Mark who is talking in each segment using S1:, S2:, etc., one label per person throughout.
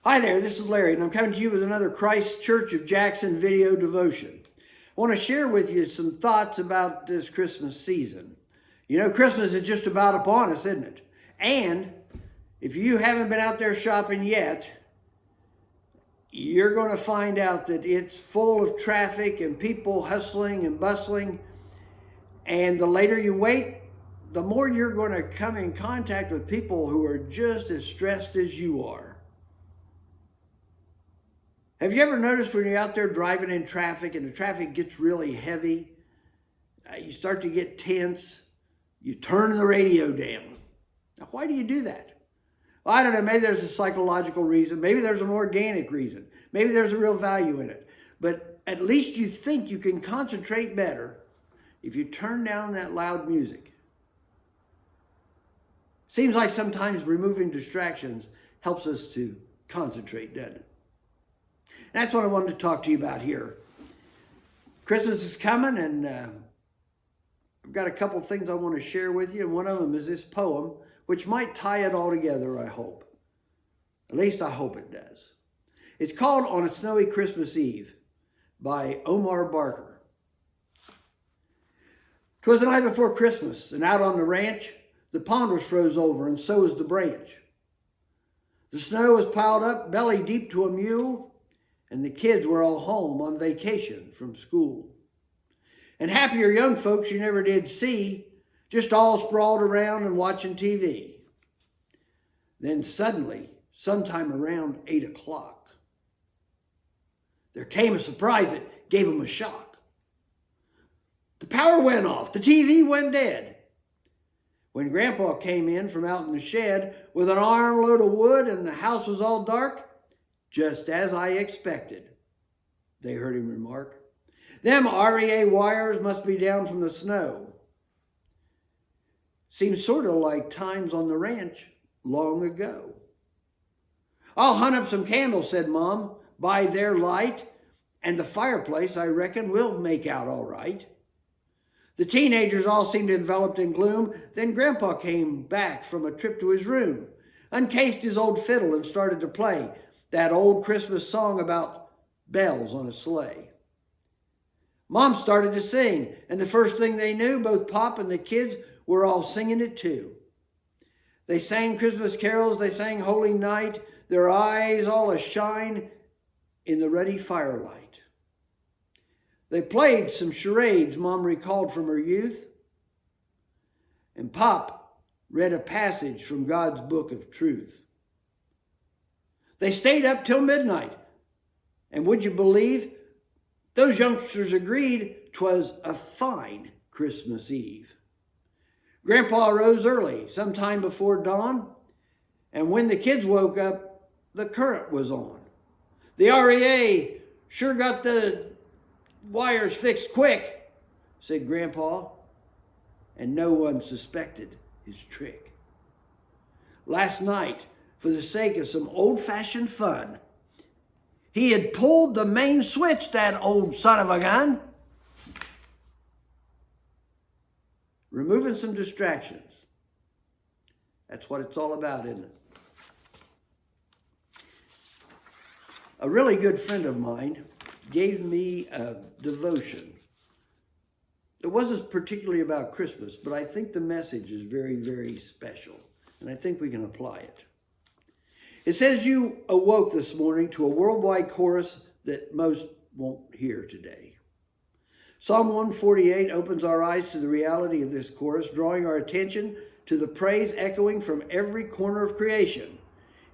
S1: Hi there, this is Larry, and I'm coming to you with another Christ Church of Jackson video devotion. I want to share with you some thoughts about this Christmas season. You know, Christmas is just about upon us, isn't it? And if you haven't been out there shopping yet, you're going to find out that it's full of traffic and people hustling and bustling. And the later you wait, the more you're going to come in contact with people who are just as stressed as you are. Have you ever noticed when you're out there driving in traffic and the traffic gets really heavy, you start to get tense, you turn the radio down? Now, why do you do that? Well, I don't know, maybe there's a psychological reason, maybe there's an organic reason, maybe there's a real value in it. But at least you think you can concentrate better if you turn down that loud music. Seems like sometimes removing distractions helps us to concentrate, doesn't it? That's what I wanted to talk to you about here. Christmas is coming, and I've got a couple things I want to share with you, and one of them is this poem, which might tie it all together, I hope. At least I hope it does. It's called On a Snowy Christmas Eve by Omar Barker. 'Twas the night before Christmas, and out on the ranch, the pond was froze over, and so was the branch. The snow was piled up belly deep to a mule, and the kids were all home on vacation from school. And happier young folks you never did see, just all sprawled around and watching TV. Then suddenly, sometime around 8 o'clock, there came a surprise that gave them a shock. The power went off, the TV went dead. When Grandpa came in from out in the shed with an armload of wood and the house was all dark, just as I expected, they heard him remark. Them REA wires must be down from the snow. Seems sort of like times on the ranch long ago. I'll hunt up some candles, said Mom, by their light, and the fireplace, I reckon, we'll make out all right. The teenagers all seemed enveloped in gloom. Then Grandpa came back from a trip to his room, uncased his old fiddle and started to play that old Christmas song about bells on a sleigh. Mom started to sing, and the first thing they knew, both Pop and the kids were all singing it too. They sang Christmas carols, they sang Holy Night, their eyes all ashine in the ruddy firelight. They played some charades Mom recalled from her youth, and Pop read a passage from God's book of truth. They stayed up till midnight, and would you believe, those youngsters agreed 'twas a fine Christmas Eve. Grandpa rose early, sometime before dawn, and when the kids woke up, the current was on. The REA sure got the wires fixed quick, said Grandpa, and no one suspected his trick. Last night, for the sake of some old-fashioned fun, he had pulled the main switch, that old son of a gun. Removing some distractions. That's what it's all about, isn't it? A really good friend of mine gave me a devotion. It wasn't particularly about Christmas, but I think the message is very, very special, and I think we can apply it. It says you awoke this morning to a worldwide chorus that most won't hear today. Psalm 148 opens our eyes to the reality of this chorus, drawing our attention to the praise echoing from every corner of creation.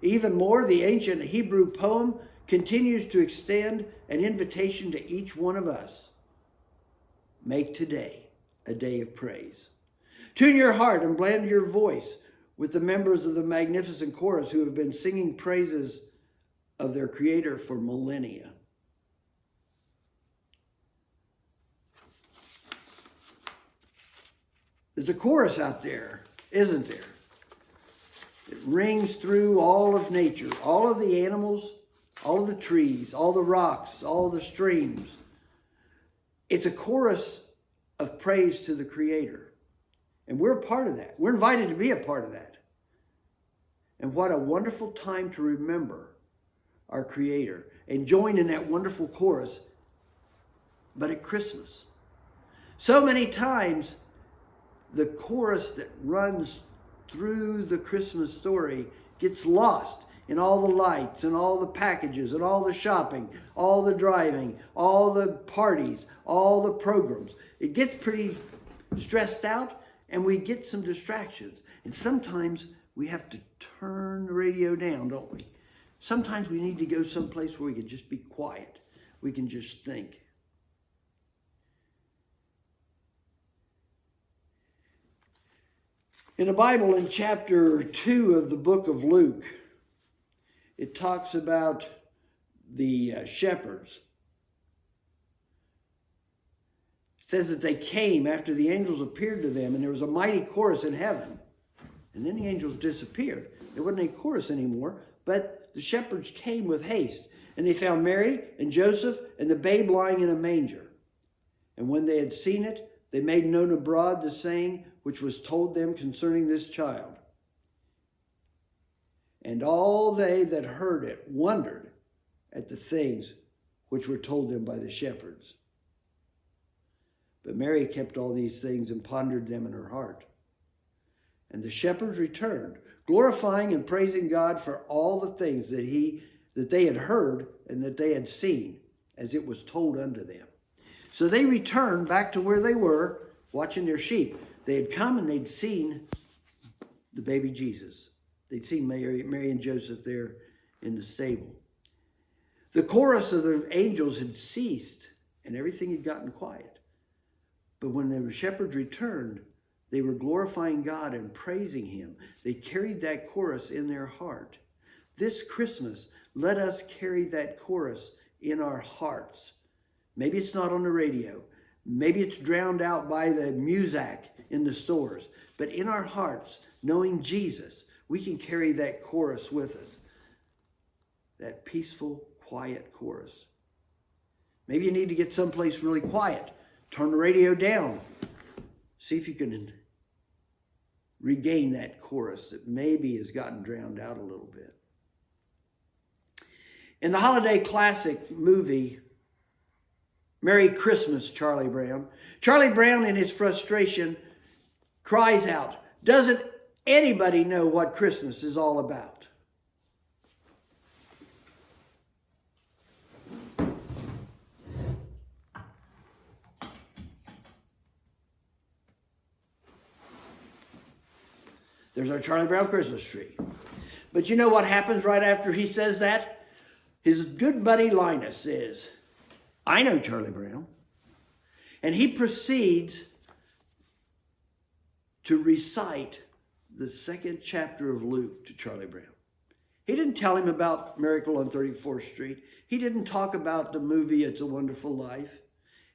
S1: Even more, the ancient Hebrew poem continues to extend an invitation to each one of us. Make today a day of praise. Tune your heart and blend your voice with the members of the magnificent chorus who have been singing praises of their Creator for millennia. There's a chorus out there, isn't there? It rings through all of nature, all of the animals, all of the trees, all the rocks, all the streams. It's a chorus of praise to the Creator. And we're a part of that. We're invited to be a part of that. And what a wonderful time to remember our Creator, and join in that wonderful chorus, but at Christmas. So many times, the chorus that runs through the Christmas story gets lost in all the lights and all the packages and all the shopping, all the driving, all the parties, all the programs. It gets pretty stressed out and we get some distractions. And sometimes we have to turn the radio down, don't we? Sometimes we need to go someplace where we can just be quiet. We can just think. In the Bible, in chapter 2 of the book of Luke, it talks about the shepherds. It says that they came after the angels appeared to them, and there was a mighty chorus in heaven. And then the angels disappeared. There wasn't a chorus anymore, but the shepherds came with haste, and they found Mary and Joseph and the babe lying in a manger. And when they had seen it, they made known abroad the saying which was told them concerning this child. And all they that heard it wondered at the things which were told them by the shepherds. But Mary kept all these things and pondered them in her heart. And the shepherds returned, glorifying and praising God for all the things that they had heard and that they had seen, as it was told unto them. So they returned back to where they were, watching their sheep. They had come and they'd seen the baby Jesus. They'd seen Mary and Joseph there in the stable. The chorus of the angels had ceased and everything had gotten quiet. But when the shepherds returned, they were glorifying God and praising Him. They carried that chorus in their heart. This Christmas, let us carry that chorus in our hearts. Maybe it's not on the radio. Maybe it's drowned out by the muzak in the stores. But in our hearts, knowing Jesus, we can carry that chorus with us. That peaceful, quiet chorus. Maybe you need to get someplace really quiet. Turn the radio down. See if you can regain that chorus that maybe has gotten drowned out a little bit. In the holiday classic movie, Merry Christmas, Charlie Brown, Charlie Brown in his frustration cries out, "Doesn't anybody know what Christmas is all about?" There's our Charlie Brown Christmas tree. But you know what happens right after he says that? His good buddy Linus says, "I know Charlie Brown." And he proceeds to recite the second chapter of Luke to Charlie Brown. He didn't tell him about Miracle on 34th Street. He didn't talk about the movie It's a Wonderful Life.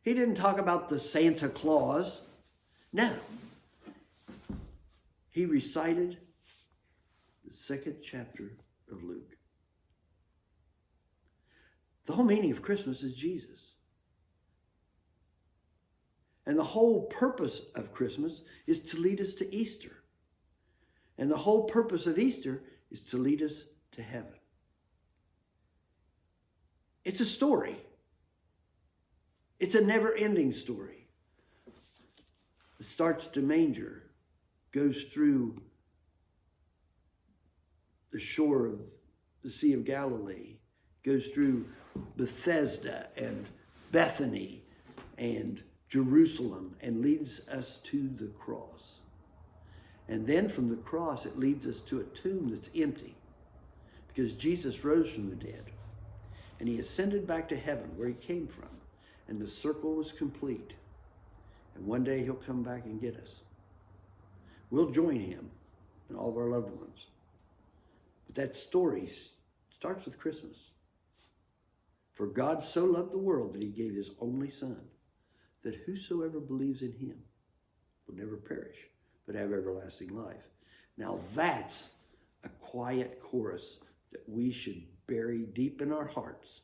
S1: He didn't talk about the Santa Claus. No. He recited the second chapter of Luke. The whole meaning of Christmas is Jesus. And the whole purpose of Christmas is to lead us to Easter. And the whole purpose of Easter is to lead us to heaven. It's a story. It's a never-ending story. It starts at the manger, goes through the shore of the Sea of Galilee, goes through Bethesda and Bethany and Jerusalem, and leads us to the cross. And then from the cross, it leads us to a tomb that's empty, because Jesus rose from the dead and he ascended back to heaven where he came from, and the circle was complete. And one day he'll come back and get us. We'll join him and all of our loved ones. But that story starts with Christmas. For God so loved the world that he gave his only Son, that whosoever believes in him will never perish, but have everlasting life. Now that's a quiet chorus that we should bury deep in our hearts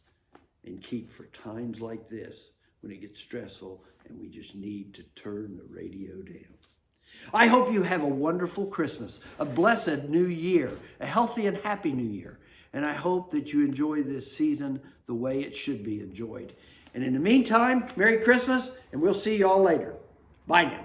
S1: and keep for times like this when it gets stressful and we just need to turn the radio down. I hope you have a wonderful Christmas, a blessed new year, a healthy and happy new year. And I hope that you enjoy this season the way it should be enjoyed. And in the meantime, Merry Christmas, and we'll see you all later. Bye now.